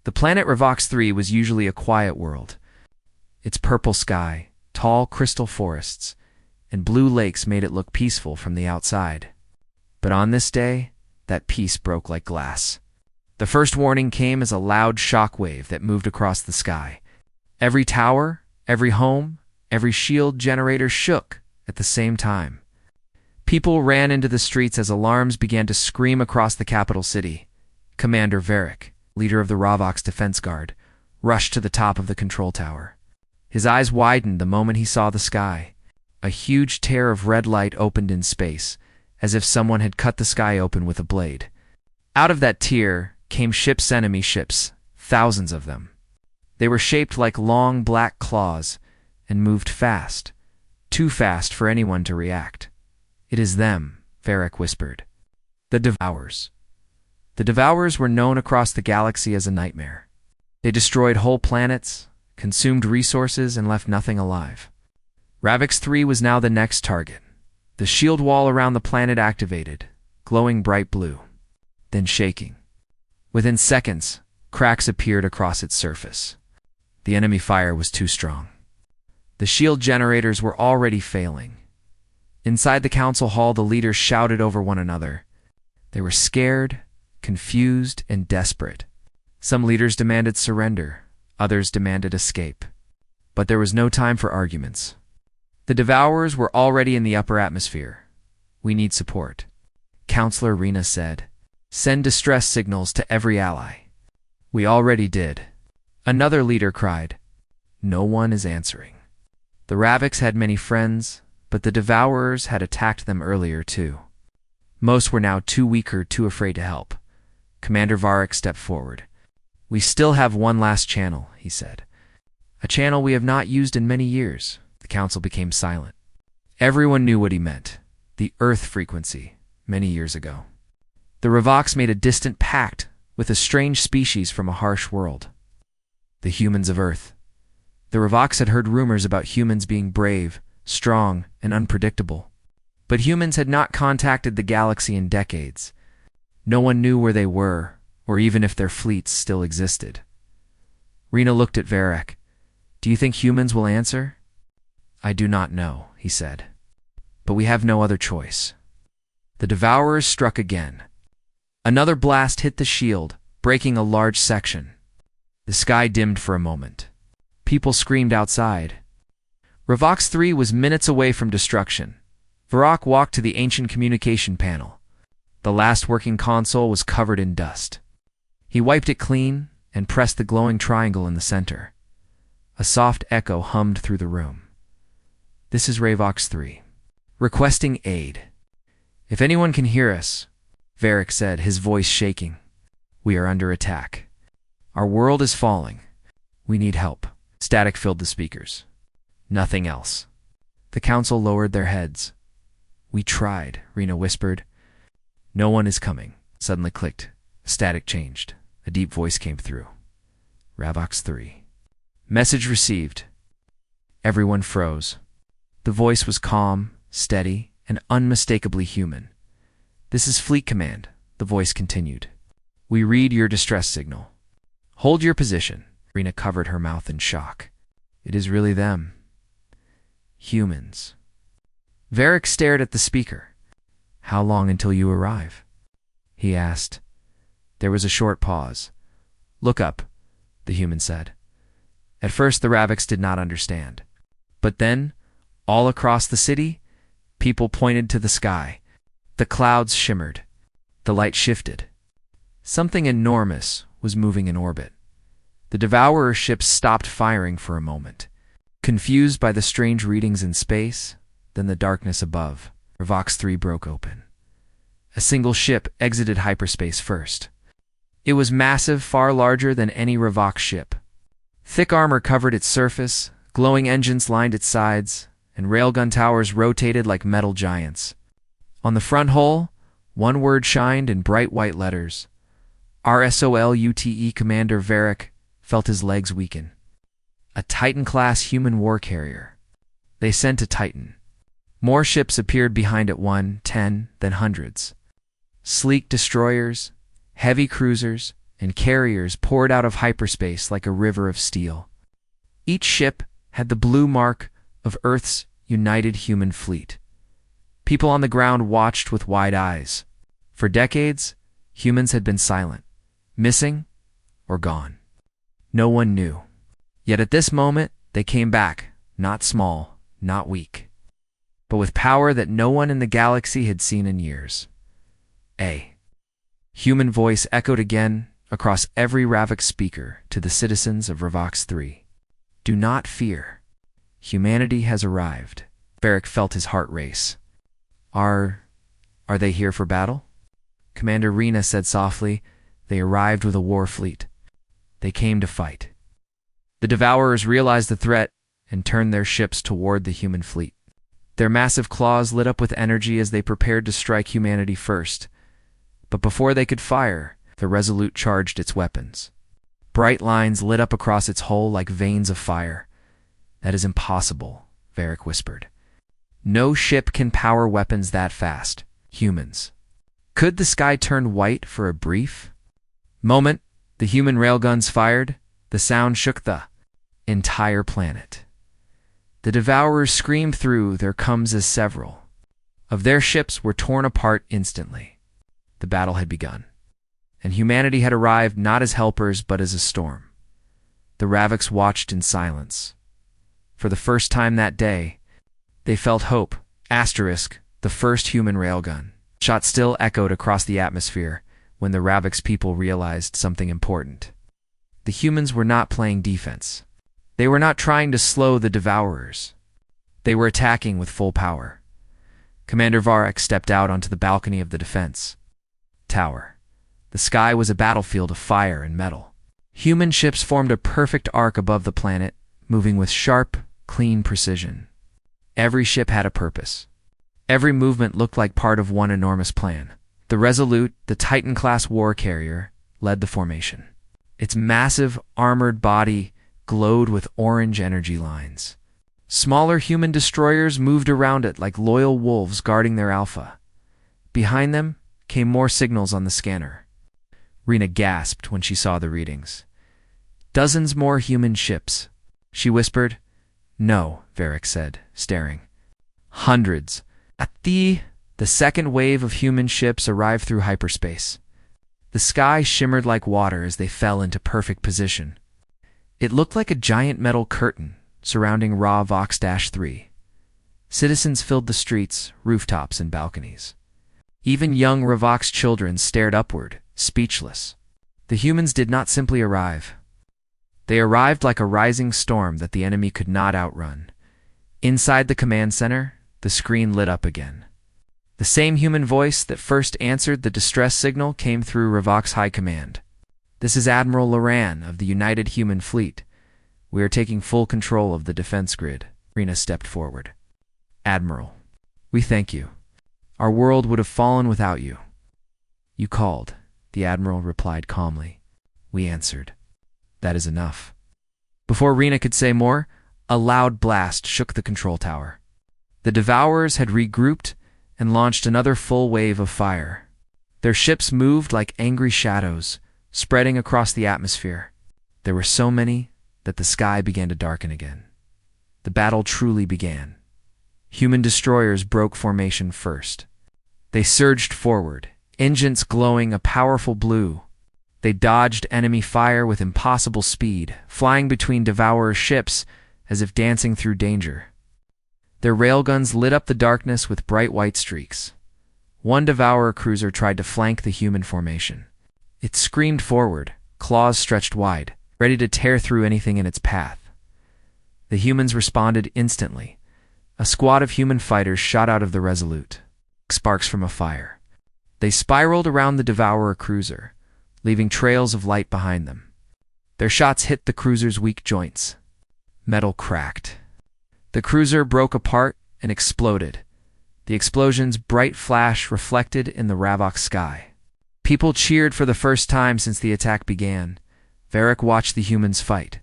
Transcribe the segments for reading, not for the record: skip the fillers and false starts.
The planet Ravox 3 was usually a quiet world. Its purple sky, tall crystal forests, and blue lakes made it look peaceful from the outside. But on this day, that peace broke like glass. The first warning came as a loud shock wave that moved across the sky. Every tower, every home, every shield generator shook at the same time. People ran into the streets as alarms began to scream across the capital city. Commander Varric, leader of the Ravox Defense Guard, rushed to the top of the control tower. His eyes widened the moment he saw the sky. A huge tear of red light opened in space, as if someone had cut the sky open with a blade. Out of that tear came enemy ships, thousands of them. They were shaped like long black claws and moved fast, too fast for anyone to react. "It is them," Varric whispered. "The Devourers." The Devourers were known across the galaxy as a nightmare. They destroyed whole planets, consumed resources, and left nothing alive. Ravox 3 was now the next target. The shield wall around the planet activated, glowing bright blue, then shaking. Within seconds, cracks appeared across its surface. The enemy fire was too strong. The shield generators were already failing. Inside the council hall, the leaders shouted over one another. They were scared, confused, and desperate. Some leaders demanded surrender, others demanded escape. But there was no time for arguments. The Devourers were already in the upper atmosphere. "We need support," Counselor Rena said. "Send distress signals to every ally." "We already did," another leader cried. "No one is answering." The Ravox had many friends, but the Devourers had attacked them earlier too. Most were now too weak or too afraid to help. Commander Varric stepped forward. "We still have one last channel," he said. "A channel we have not used in many years." The council became silent. Everyone knew what he meant. The Earth frequency, many years ago. The Ravox made a distant pact with a strange species from a harsh world. The humans of Earth. The Ravox had heard rumors about humans being brave, strong, and unpredictable. But humans had not contacted the galaxy in decades. No one knew where they were, or even if their fleets still existed. Rena looked at Varric. "Do you think humans will answer?" "I do not know," he said. "But we have no other choice." The Devourers struck again. Another blast hit the shield, breaking a large section. The sky dimmed for a moment. People screamed outside. Ravox 3 was minutes away from destruction. Varric walked to the ancient communication panel. The last working console was covered in dust. He wiped it clean and pressed the glowing triangle in the center. A soft echo hummed through the room. "This is Ravox 3. Requesting aid. If anyone can hear us," Varric said, his voice shaking. "We are under attack. Our world is falling. We need help." Static filled the speakers. Nothing else. The council lowered their heads. "We tried," Rena whispered. "No one is coming." Suddenly clicked. Static changed. A deep voice came through. "Ravox 3. Message received." Everyone froze. The voice was calm, steady, and unmistakably human. "This is Fleet Command," the voice continued. "We read your distress signal. Hold your position." Rena covered her mouth in shock. "It is really them. Humans." Varric stared at the speaker. "How long until you arrive?" he asked. There was a short pause. "Look up," the human said. At first the Ravox did not understand. But then, all across the city, people pointed to the sky. The clouds shimmered. The light shifted. Something enormous was moving in orbit. The Devourer ships stopped firing for a moment, confused by the strange readings in space. Then the darkness above. Ravox 3 broke open. A single ship exited hyperspace first. It was massive, far larger than any Ravox ship. Thick armor covered its surface, glowing engines lined its sides, and railgun towers rotated like metal giants. On the front hull, one word shined in bright white letters. RSOLUTE. Commander Varric felt his legs weaken. A Titan-class human war carrier. They sent a Titan. More ships appeared behind it, 1, 10, then hundreds. Sleek destroyers, heavy cruisers, and carriers poured out of hyperspace like a river of steel. Each ship had the blue mark of Earth's united human fleet. People on the ground watched with wide eyes. For decades, humans had been silent, missing, or gone. No one knew. Yet at this moment, they came back, not small, not weak, but with power that no one in the galaxy had seen in years. A human voice echoed again across every Ravix speaker to the citizens of Ravox 3. Do not fear. Humanity has arrived. Varric felt his heart race. Are they here for battle? Commander Rena said softly. They arrived with a war fleet. They came to fight. The Devourers realized the threat and turned their ships toward the human fleet. Their massive claws lit up with energy as they prepared to strike humanity first. But before they could fire, the Resolute charged its weapons. Bright lines lit up across its hull like veins of fire. That is impossible, Varric whispered. No ship can power weapons that fast. Humans. Could the sky turn white for a brief moment? The human railguns fired. The sound shook the entire planet. The Devourers screamed through their comes as several of their ships were torn apart instantly. The battle had begun, and humanity had arrived not as helpers but as a storm. The Ravix watched in silence. For the first time that day, they felt hope. The first human railgun shot still echoed across the atmosphere when the Ravix people realized something important. The humans were not playing defense. They were not trying to slow the Devourers. They were attacking with full power. Commander Varric stepped out onto the balcony of the defense tower. The sky was a battlefield of fire and metal. Human ships formed a perfect arc above the planet, moving with sharp, clean precision. Every ship had a purpose. Every movement looked like part of one enormous plan. The Resolute, the Titan-class war carrier, led the formation. Its massive, armored body glowed with orange energy lines. Smaller human destroyers moved around it like loyal wolves guarding their alpha. Behind them came more signals on the scanner. Rena gasped when she saw the readings. Dozens more human ships. She whispered. No, Varric said, staring. Hundreds. The second wave of human ships arrived through hyperspace. The sky shimmered like water as they fell into perfect position. It looked like a giant metal curtain surrounding Ravox-3. Citizens filled the streets, rooftops, and balconies. Even young Ravox children stared upward, speechless. The humans did not simply arrive. They arrived like a rising storm that the enemy could not outrun. Inside the command center, the screen lit up again. The same human voice that first answered the distress signal came through Ravox High Command. This is Admiral Loran of the United Human Fleet. We are taking full control of the defense grid. Rena stepped forward. Admiral, we thank you. Our world would have fallen without you. You called, the Admiral replied calmly. We answered. That is enough. Before Rena could say more, a loud blast shook the control tower. The Devourers had regrouped and launched another full wave of fire. Their ships moved like angry shadows, spreading across the atmosphere. There were so many that the sky began to darken again. The battle truly began. Human destroyers broke formation first. They surged forward, engines glowing a powerful blue. They dodged enemy fire with impossible speed, flying between Devourer ships as if dancing through danger. Their railguns lit up the darkness with bright white streaks. One Devourer cruiser tried to flank the human formation. It screamed forward, claws stretched wide, ready to tear through anything in its path. The humans responded instantly. A squad of human fighters shot out of the Resolute, sparks from a fire. They spiraled around the Devourer cruiser, leaving trails of light behind them. Their shots hit the cruiser's weak joints. Metal cracked. The cruiser broke apart and exploded. The explosion's bright flash reflected in the Ravox sky. People cheered for the first time since the attack began. Varric watched the humans fight.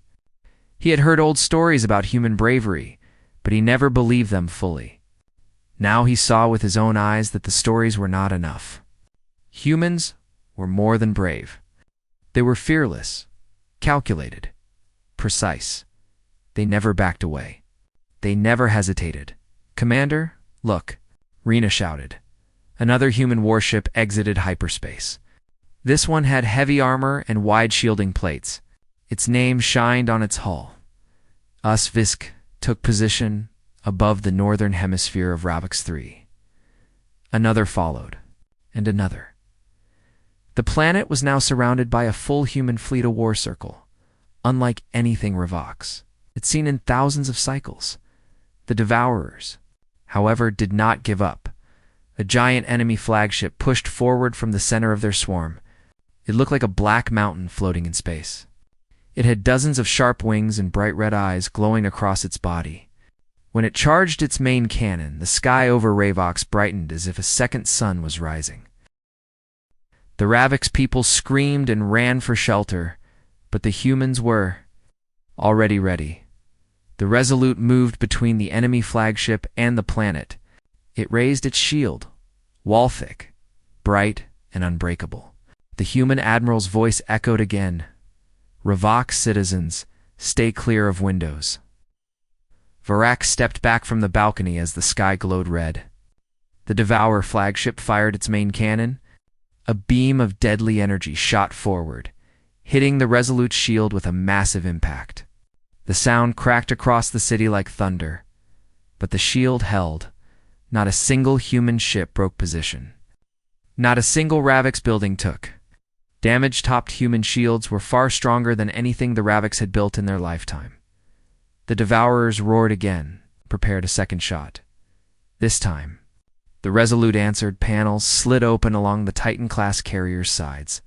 He had heard old stories about human bravery, but he never believed them fully. Now he saw with his own eyes that the stories were not enough. Humans were more than brave. They were fearless, calculated, precise. They never backed away. They never hesitated. "Commander, look," Rena shouted. Another human warship exited hyperspace. This one had heavy armor and wide shielding plates. Its name shined on its hull. Usvisk took position above the northern hemisphere of Ravix 3. Another followed, and another. The planet was now surrounded by a full human fleet, a war circle, unlike anything Ravix had seen in thousands of cycles. The Devourers, however, did not give up. A giant enemy flagship pushed forward from the center of their swarm. It looked like a black mountain floating in space. It had dozens of sharp wings and bright red eyes glowing across its body. When it charged its main cannon, the sky over Ravox brightened as if a second sun was rising. The Ravix people screamed and ran for shelter, but the humans were already ready. The Resolute moved between the enemy flagship and the planet. It raised its shield, wall-thick, bright, and unbreakable. The human admiral's voice echoed again. "Ravix citizens, stay clear of windows." Varak stepped back from the balcony as the sky glowed red. The Devourer flagship fired its main cannon. A beam of deadly energy shot forward, hitting the Resolute's shield with a massive impact. The sound cracked across the city like thunder, but the shield held. Not a single human ship broke position. Not a single Ravix building took. Damage-topped human shields were far stronger than anything the Ravix had built in their lifetime. The Devourers roared again, prepared a second shot. This time, the Resolute answered. Panels slid open along the Titan-class carrier's sides.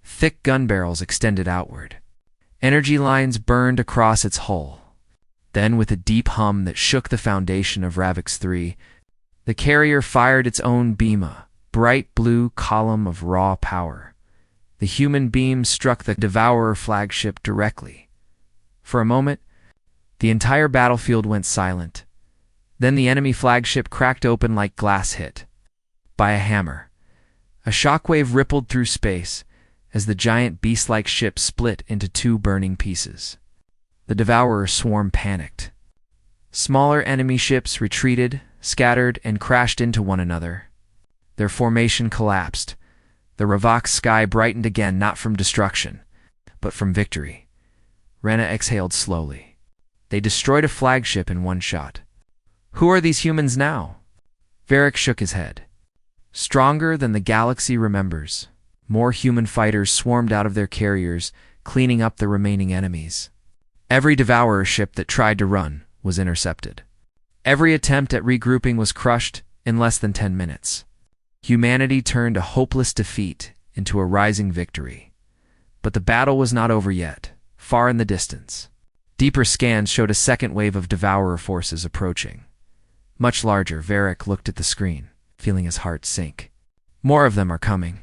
Thick gun barrels extended outward. Energy lines burned across its hull. Then, with a deep hum that shook the foundation of Ravix 3, the carrier fired its own beam, a bright blue column of raw power. The human beam struck the Devourer flagship directly. For a moment, the entire battlefield went silent. Then the enemy flagship cracked open like glass hit by a hammer. A shockwave rippled through space as the giant beast-like ship split into two burning pieces. The Devourer swarm panicked. Smaller enemy ships retreated, scattered, and crashed into one another. Their formation collapsed. The Ravix sky brightened again, not from destruction, but from victory. Rena exhaled slowly. They destroyed a flagship in one shot. Who are these humans now? Varric shook his head. Stronger than the galaxy remembers. More human fighters swarmed out of their carriers, cleaning up the remaining enemies. Every Devourer ship that tried to run was intercepted. Every attempt at regrouping was crushed in less than 10 minutes. Humanity turned a hopeless defeat into a rising victory. But the battle was not over yet. Far in the distance, deeper scans showed a second wave of Devourer forces approaching. Much larger, Varric looked at the screen, feeling his heart sink. "More of them are coming."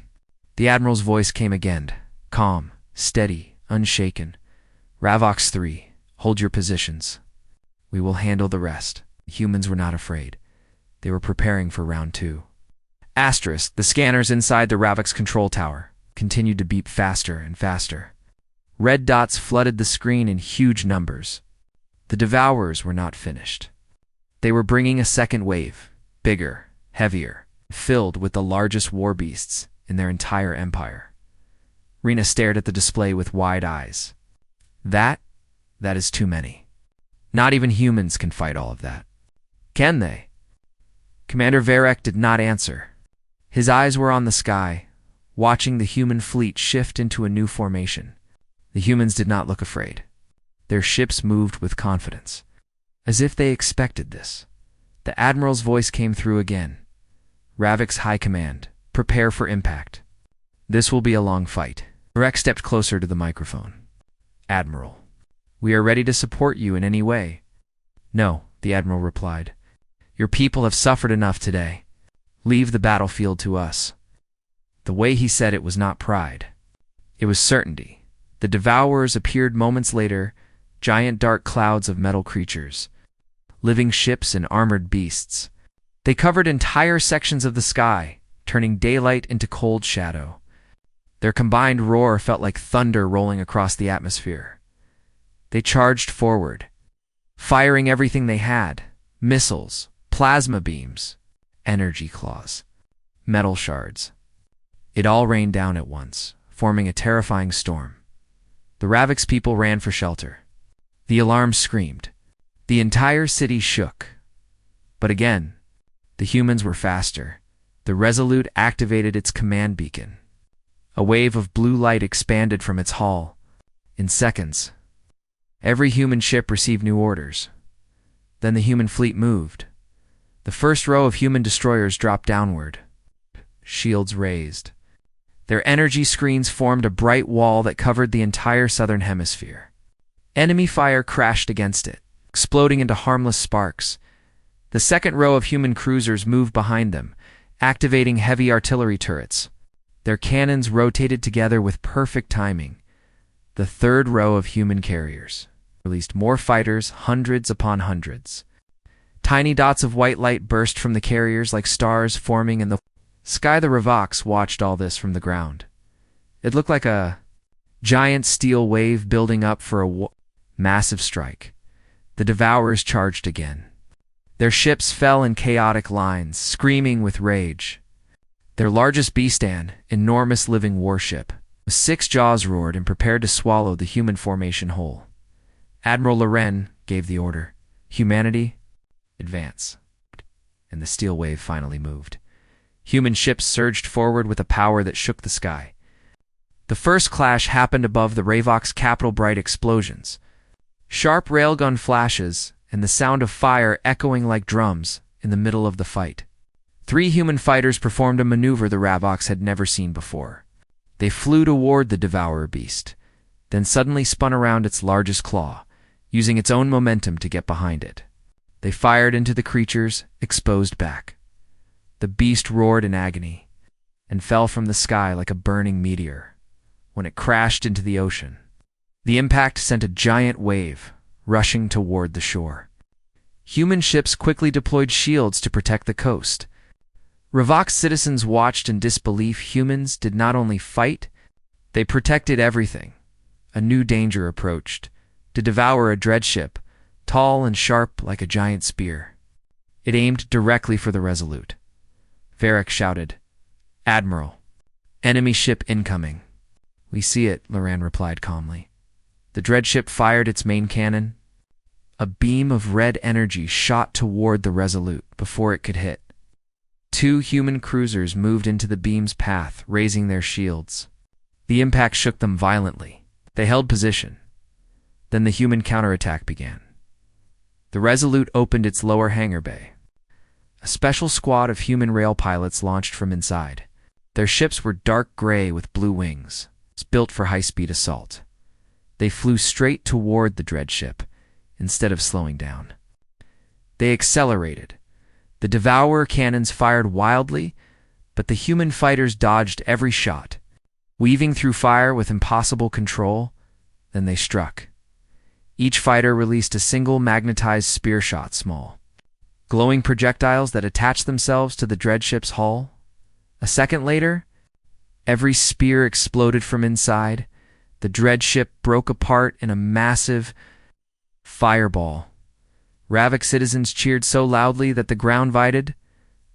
The Admiral's voice came again, calm, steady, unshaken. "Ravix 3, hold your positions. We will handle the rest." The humans were not afraid. They were preparing for round 2. Asterisk, the scanners inside the Ravix control tower continued to beep faster and faster. Red dots flooded the screen in huge numbers. The Devourers were not finished. They were bringing a second wave, bigger, heavier, filled with the largest war beasts in their entire empire. Rena stared at the display with wide eyes. That is too many. Not even humans can fight all of that. Can they? Commander Varric did not answer. His eyes were on the sky, watching the human fleet shift into a new formation. The humans did not look afraid. Their ships moved with confidence, as if they expected this. The Admiral's voice came through again. "Ravix High Command, prepare for impact. This will be a long fight." Varric stepped closer to the microphone. "Admiral, we are ready to support you in any way." "No," the Admiral replied. "Your people have suffered enough today. Leave the battlefield to us." The way he said it was not pride. It was certainty. The Devourers appeared moments later, giant dark clouds of metal creatures, living ships and armored beasts. They covered entire sections of the sky, turning daylight into cold shadow. Their combined roar felt like thunder rolling across the atmosphere. They charged forward, firing everything they had: missiles, plasma beams, energy claws, metal shards. It all rained down at once, forming a terrifying storm. The Ravix people ran for shelter. The alarm screamed. The entire city shook. But again, the humans were faster. The Resolute activated its command beacon. A wave of blue light expanded from its hull. In seconds, every human ship received new orders. Then the human fleet moved. The first row of human destroyers dropped downward, shields raised. Their energy screens formed a bright wall that covered the entire southern hemisphere. Enemy fire crashed against it, exploding into harmless sparks. The second row of human cruisers moved behind them, activating heavy artillery turrets. Their cannons rotated together with perfect timing. The third row of human carriers released more fighters, hundreds upon hundreds. Tiny dots of white light burst from the carriers like stars forming in the sky. The Ravix watched all this from the ground. It looked like a giant steel wave building up for a massive strike. The Devourers charged again. Their ships fell in chaotic lines, screaming with rage. Their largest beast, an enormous living warship, with 6 jaws, roared and prepared to swallow the human formation whole. Admiral Loren gave the order: "Humanity, advance." And the steel wave finally moved. Human ships surged forward with a power that shook the sky. The first clash happened above the Ravix capital. Bright explosions, sharp railgun flashes, and the sound of fire echoing like drums in the middle of the fight. 3 human fighters performed a maneuver the Ravix had never seen before. They flew toward the Devourer beast, then suddenly spun around its largest claw, using its own momentum to get behind it. They fired into the creature's exposed back. The beast roared in agony and fell from the sky like a burning meteor when it crashed into the ocean. The impact sent a giant wave rushing toward the shore. Human ships quickly deployed shields to protect the coast. Ravix citizens watched in disbelief. Humans did not only fight, they protected everything. A new danger approached, to devour a dreadship, tall and sharp like a giant spear. It aimed directly for the Resolute. Varric shouted, "Admiral, enemy ship incoming." "We see it," Loren replied calmly. The dreadship fired its main cannon. A beam of red energy shot toward the Resolute before it could hit. 2 human cruisers moved into the beam's path, raising their shields. The impact shook them violently. They held position. Then the human counterattack began. The Resolute opened its lower hangar bay. A special squad of human rail pilots launched from inside. Their ships were dark gray with blue wings, built for high-speed assault. They flew straight toward the dreadship instead of slowing down. They accelerated. The Devourer cannons fired wildly, but the human fighters dodged every shot, weaving through fire with impossible control. Then they struck. Each fighter released a single magnetized spear shot, small, glowing projectiles that attached themselves to the dreadship's hull. A second later, every spear exploded from inside. The dreadship broke apart in a massive fireball. Ravix citizens cheered so loudly that the ground vibrated.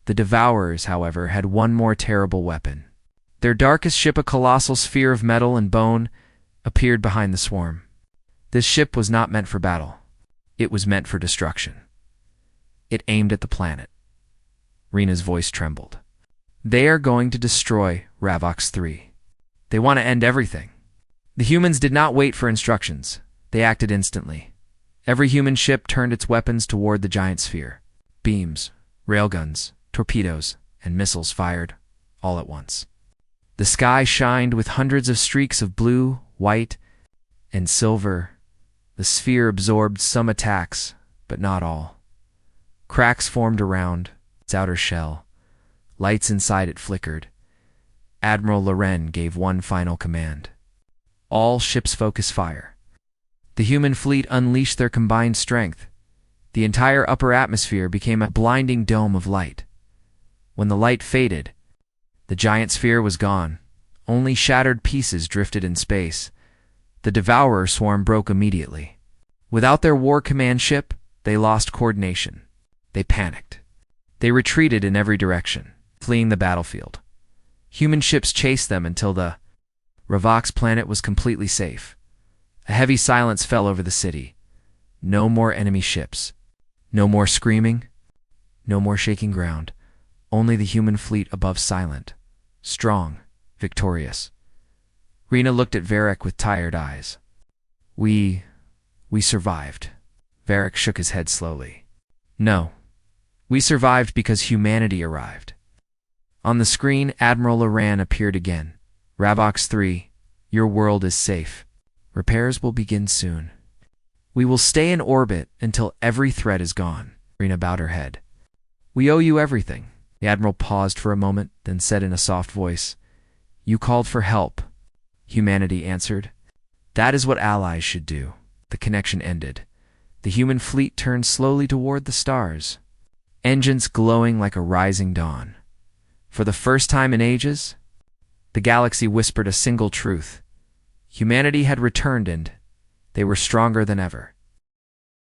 The Devourers, however, had one more terrible weapon. Their darkest ship, a colossal sphere of metal and bone, appeared behind the swarm. This ship was not meant for battle. It was meant for destruction. It aimed at the planet. Rena's voice trembled. "They are going to destroy Ravix 3. They want to end everything." The humans did not wait for instructions. They acted instantly. Every human ship turned its weapons toward the giant sphere. Beams, railguns, torpedoes, and missiles fired all at once. The sky shined with hundreds of streaks of blue, white, and silver. The sphere absorbed some attacks, but not all. Cracks formed around its outer shell. Lights inside it flickered. Admiral Loren gave one final command. "All ships focus fire." The human fleet unleashed their combined strength. The entire upper atmosphere became a blinding dome of light. When the light faded, the giant sphere was gone. Only shattered pieces drifted in space. The Devourer swarm broke immediately. Without their war command ship, they lost coordination. They panicked. They retreated in every direction, fleeing the battlefield. Human ships chased them until the Ravok's planet was completely safe. A heavy silence fell over the city. No more enemy ships. No more screaming. No more shaking ground. Only the human fleet above, silent, strong, victorious. Rena looked at Varric with tired eyes. We survived. Varric shook his head slowly. No. We survived because humanity arrived. On the screen, Admiral Loran appeared again. Ravox 3, your world is safe. Repairs will begin soon. We will stay in orbit until every threat is gone. Rena bowed her head. We owe you everything. The Admiral paused for a moment, then said in a soft voice, You called for help. Humanity answered. That is what allies should do. The connection ended. The human fleet turned slowly toward the stars, engines glowing like a rising dawn. For the first time in ages, the galaxy whispered a single truth. Humanity had returned and they were stronger than ever.